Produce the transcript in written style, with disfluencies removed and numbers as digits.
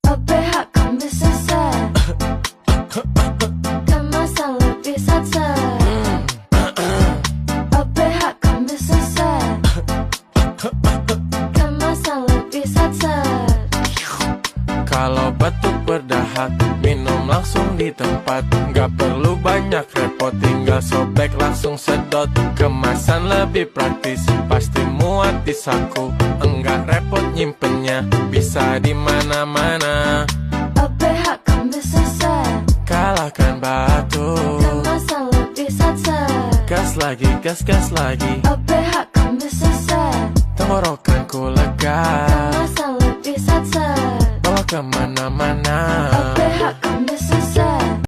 OPH kan bisa set, kemasan lebih set-set. OPH kan bisa set, kemasan lebih set-set. Kalau batuk berdahak, minum langsung di tempat. Gak perlu banyak repot, tinggal sobek langsung sedot. Kemasan lebih praktis, pasti muat di saku. Enggak repot nyimpennya, bisa di mana-mana. OPH kan bisa set, Kalahkan batuk. kemasan lebih set-set. Gas lagi, OPH kan bisa set, tenggorokanku lega. kemasan lebih set-set. Bawa kemana